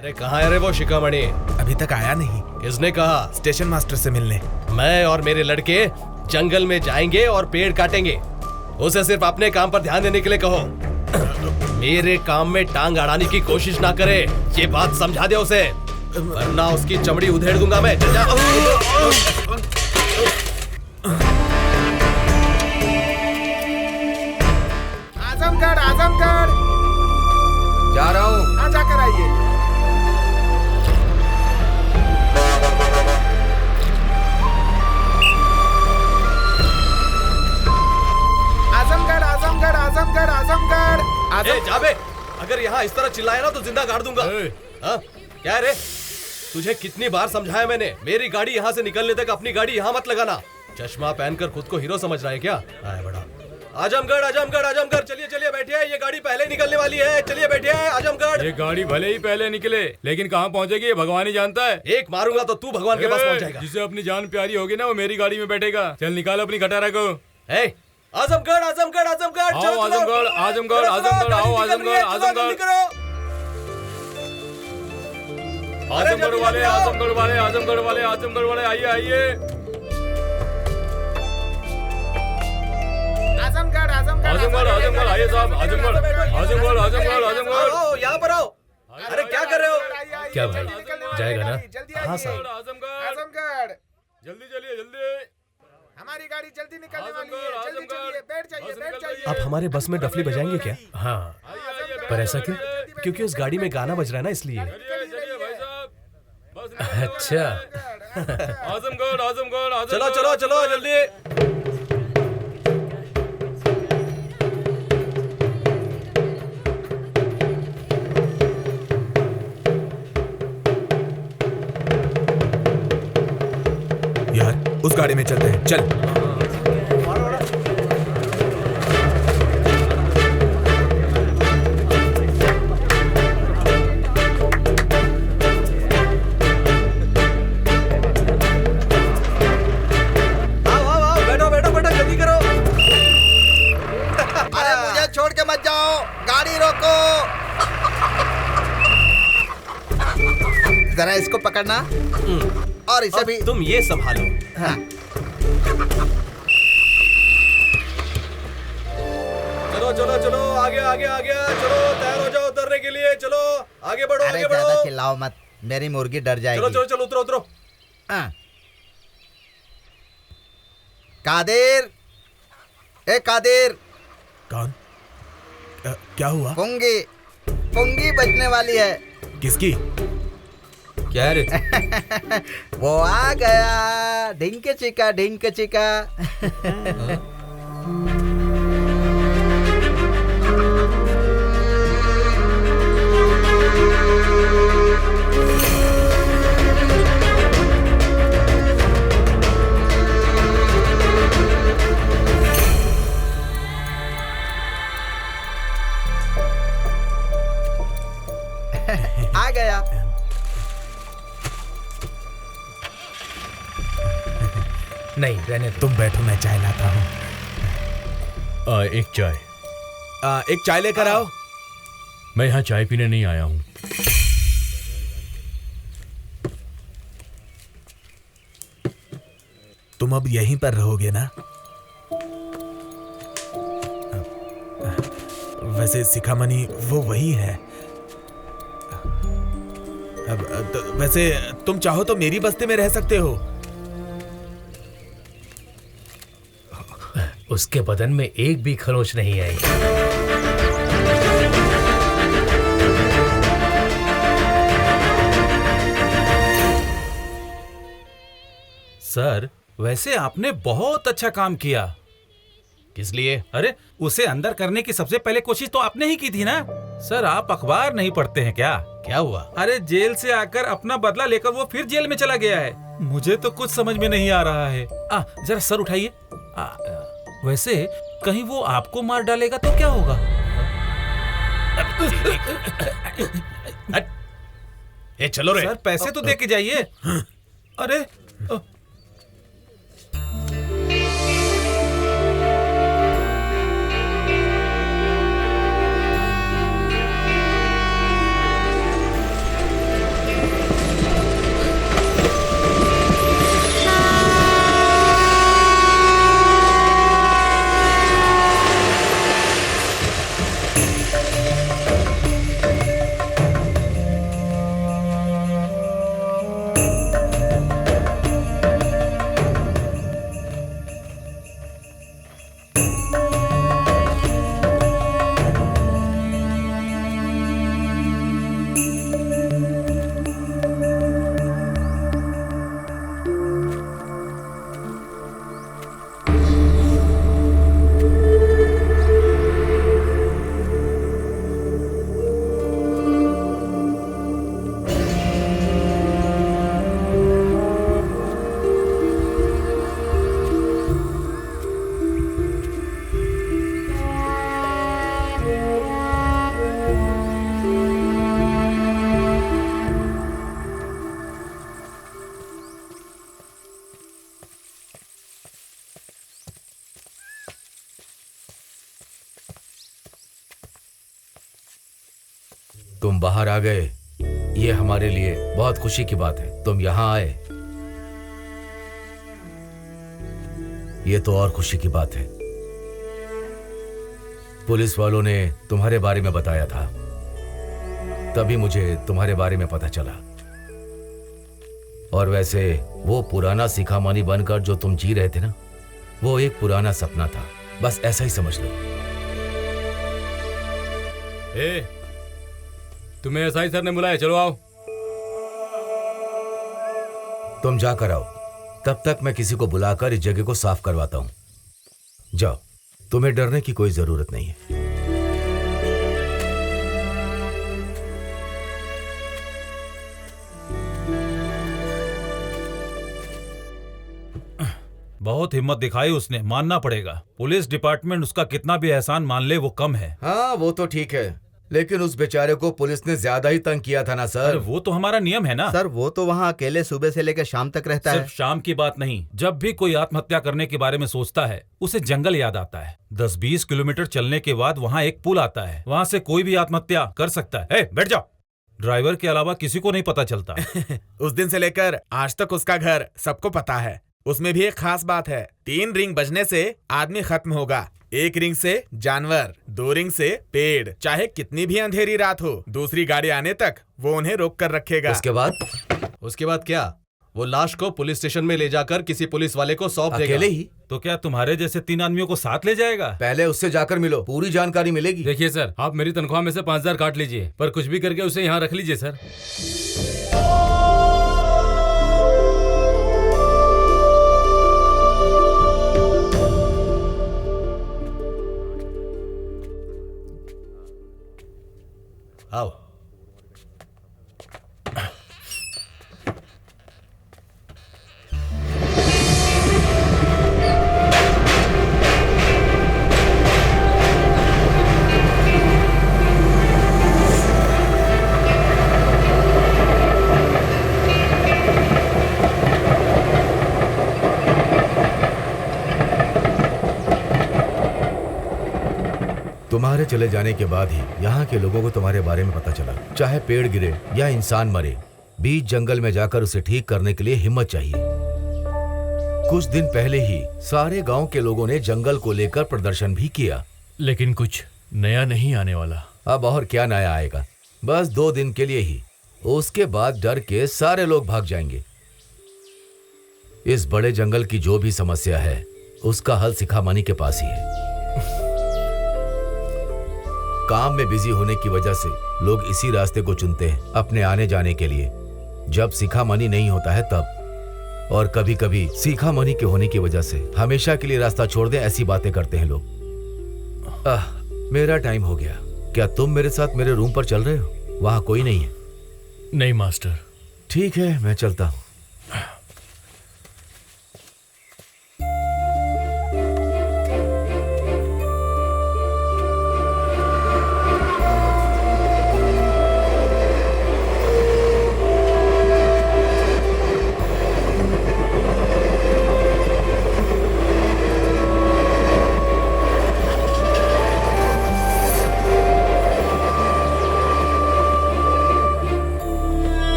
अरे कहाँ है रे वो शिखामणि? अभी तक आया नहीं। किसने कहा? स्टेशन मास्टर से मिलने। मैं और मेरे लड़के जंगल में जाएंगे और पेड़ काटेंगे। उसे सिर्फ अपने काम पर ध्यान देने के लिए कहो। मेरे काम में टांग अड़ाने की कोशिश ना करे, ये बात समझा दे उसे, वरना उसकी चमड़ी उधेड़ दूंगा मैं। चल जा। आजमगढ़ आजमगढ़ जा रहा हूँ। हाँ जाकर आइए। आजमगढ़ आजमगढ़ आजमगढ़ आजमगढ़ ए जाबे, अगर यहाँ इस तरह चिल्लाया ना तो जिंदा गाड़ दूंगा। हाँ? क्या है रे? तुझे कितनी बार समझाया मैंने, मेरी गाड़ी यहाँ से निकलने तक अपनी गाड़ी यहाँ मत लगाना। चश्मा पहनकर खुद को हीरो समझ रहा है क्या? आए बड़ा। आजमगढ़ आजमगढ़ आजमगढ़, चलिए चलिए बैठिए, ये गाड़ी पहले निकलने वाली है, चलिए बैठिए आजमगढ़। ये गाड़ी भले ही पहले निकले, लेकिन कहाँ पहुँचेगी ये भगवान ही जानता है। एक मारूंगा तो तू भगवान के पास पहुँच जाएगा। जिसे अपनी जान प्यारी होगी ना वो मेरी गाड़ी में बैठेगा। चल निकाल अपनी खटारा को। आजमगढ़ आजमगढ़ आजमगढ़, आओ आजमगढ़ आजमगढ़ आजमगढ़, आओ आजमगढ़ आजमगढ़, आजमगढ़ वाले आजमगढ़ वाले आजमगढ़ वाले आजमगढ़ वाले, आइए आइए। आजमगढ़ आजमगढ़ आजमगढ़ आजमगढ़ आइए साहब, आजमगढ़ आजमगढ़ आजमगढ़ आजमगढ़। आओ यहाँ पर आओ। अरे क्या कर रहे हो? क्या भाई, जाएगा ना? हाँ सर। आजमगढ़ जल्दी चलिए जल्दी। हमारी गाड़ी जल्दी निकलने वाली है, जल्दी चलिए, बैठ जाइए बैठ जाइए। आप हमारे बस में डफली बजाएंगे क्या? हाँ, पर ऐसा क्यों? क्योंकि उस गाड़ी में गाना बज रहा है ना, इसलिए। चलिए भाई साहब, बस अच्छा। आजमगढ़ आजमगढ़ आजमगढ़। चलो चलो चलो जल्दी। यार उस गाड़ी में चलते हैं, चल। बैठो बैठो बैठो, जल्दी करो। अरे मुझे छोड़ के मत जाओ, गाड़ी रोको। जरा इसको पकड़ना और इसे भी। तुम ये संभालो। हाँ। चलो चलो चलो, आगे आगे आगे, चलो तैयार हो जाओ उतरने के लिए, चलो आगे बढ़ो अरे आगे ज्यादा बढ़ो। चिल्लाओ मत, मेरी मुर्गी डर जाएगी। चलो चलो चलो, उतरो उतरो। हाँ। कादिर, ए कादिर। कौन? क्या हुआ? पुंगी पुंगी बजने वाली है। किसकी? क्या रे? वो आ गया, ढिंक चिका ढिंक चिका। आ गया। नहीं रहने दो। तुम बैठो, मैं चाय लाता हूँ। एक चाय। एक चाय लेकर आओ। मैं यहाँ चाय पीने नहीं आया हूँ। तुम अब यहीं पर रहोगे ना? वैसे शिखामणि वो वही है। वैसे तुम चाहो तो मेरी बस्ती में रह सकते हो। उसके बदन में एक भी खरोच नहीं आई। सर, वैसे आपने बहुत अच्छा काम किया। किस लिए? अरे उसे अंदर करने की सबसे पहले कोशिश तो आपने ही की थी ना। सर, आप अखबार नहीं पढ़ते हैं क्या? क्या हुआ? अरे जेल से आकर अपना बदला लेकर वो फिर जेल में चला गया है। मुझे तो कुछ समझ में नहीं आ रहा है। जरा सर उठाइए। वैसे कहीं वो आपको मार डालेगा तो क्या होगा? ए चलो रे। सर पैसे तो दे के जाइए। अरे तुम बाहर आ गए, ये हमारे लिए बहुत खुशी की बात है। तुम यहाँ आए, ये तो और खुशी की बात है। पुलिस वालों ने तुम्हारे बारे में बताया था, तभी मुझे तुम्हारे बारे में पता चला। और वैसे वो पुराना सिखामानी बनकर जो तुम जी रहे थे ना, वो एक पुराना सपना था, बस ऐसा ही समझ लो। तुम्हें एसआई सर ने बुलाया, चलो आओ। तुम जाकर आओ, तब तक मैं किसी को बुलाकर इस जगह को साफ करवाता हूं। जाओ, तुम्हें डरने की कोई जरूरत नहीं है। बहुत हिम्मत दिखाई उसने, मानना पड़ेगा। पुलिस डिपार्टमेंट उसका कितना भी एहसान मान ले वो कम है। हाँ वो तो ठीक है, लेकिन उस बेचारे को पुलिस ने ज्यादा ही तंग किया था ना सर। अरे वो तो हमारा नियम है ना। सर वो तो वहाँ अकेले सुबह से लेकर शाम तक रहता है। सिर्फ शाम की बात नहीं, जब भी कोई आत्महत्या करने के बारे में सोचता है उसे जंगल याद आता है। 10-20 किलोमीटर चलने के बाद वहाँ एक पुल आता है, वहाँ से कोई भी आत्महत्या कर सकता है। बैठ जाओ। ड्राइवर के अलावा किसी को नहीं पता चलता। उस दिन से लेकर आज तक उसका घर सबको पता है। उसमें भी एक खास बात है, 3 रिंग बजने से आदमी खत्म होगा। 1 रिंग से जानवर, 2 रिंग से पेड़। चाहे कितनी भी अंधेरी रात हो, दूसरी गाड़ी आने तक वो उन्हें रोक कर रखेगा। उसके बाद क्या? वो लाश को पुलिस स्टेशन में ले जाकर किसी पुलिस वाले को सौंप देगा। अकेले ही? तो क्या तुम्हारे जैसे 3 आदमियों को साथ ले जाएगा? पहले उससे जाकर मिलो, पूरी जानकारी मिलेगी। देखिए सर, आप मेरी तनख्वाह में से 5000 काट लीजिए, पर कुछ भी करके उसे यहाँ रख लीजिए सर। आओ। तुम्हारे चले जाने के बाद ही यहाँ के लोगों को तुम्हारे बारे में पता चला। चाहे पेड़ गिरे या इंसान मरे, बीच जंगल में जाकर उसे ठीक करने के लिए हिम्मत चाहिए। कुछ दिन पहले ही सारे गांव के लोगों ने जंगल को लेकर प्रदर्शन भी किया। लेकिन कुछ नया नहीं आने वाला। अब और क्या नया आएगा, बस 2 दिन के लिए ही। उसके बाद डर के सारे लोग भाग जाएंगे। इस बड़े जंगल की जो भी समस्या है, उसका हल सिखामानी के पास ही है। काम में बिजी होने की वजह से लोग इसी रास्ते को चुनते हैं अपने आने जाने के लिए, जब सिखामानी नहीं होता है तब। और कभी कभी सिखामानी के होने की वजह से हमेशा के लिए रास्ता छोड़ दे, ऐसी बातें करते हैं लोग। मेरा टाइम हो गया। क्या तुम मेरे साथ मेरे रूम पर चल रहे हो? वहां कोई नहीं है। नहीं मास्टर। ठीक है, मैं चलता हूं।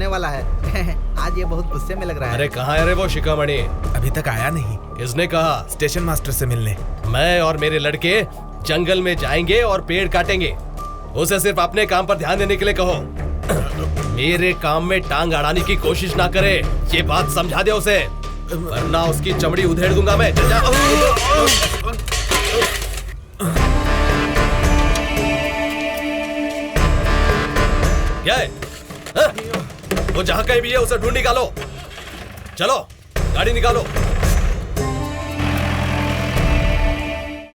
वाला है। आज ये बहुत गुस्से में लग रहा है। अरे कहाँ है रे वो शिखामणि? अभी तक आया नहीं। किसने कहा? स्टेशन मास्टर से मिलने। मैं और मेरे लड़के जंगल में जाएंगे और पेड़ काटेंगे। उसे सिर्फ अपने काम पर ध्यान देने के लिए कहो। मेरे काम में टांग अड़ाने की कोशिश ना करे, ये बात समझा दे उसे, वरना उसकी चमड़ी उधेड़ दूंगा मैं। क्या है? हाँ? वो जहाँ कहीं भी है उसे ढूंढ निकालो। चलो गाड़ी निकालो।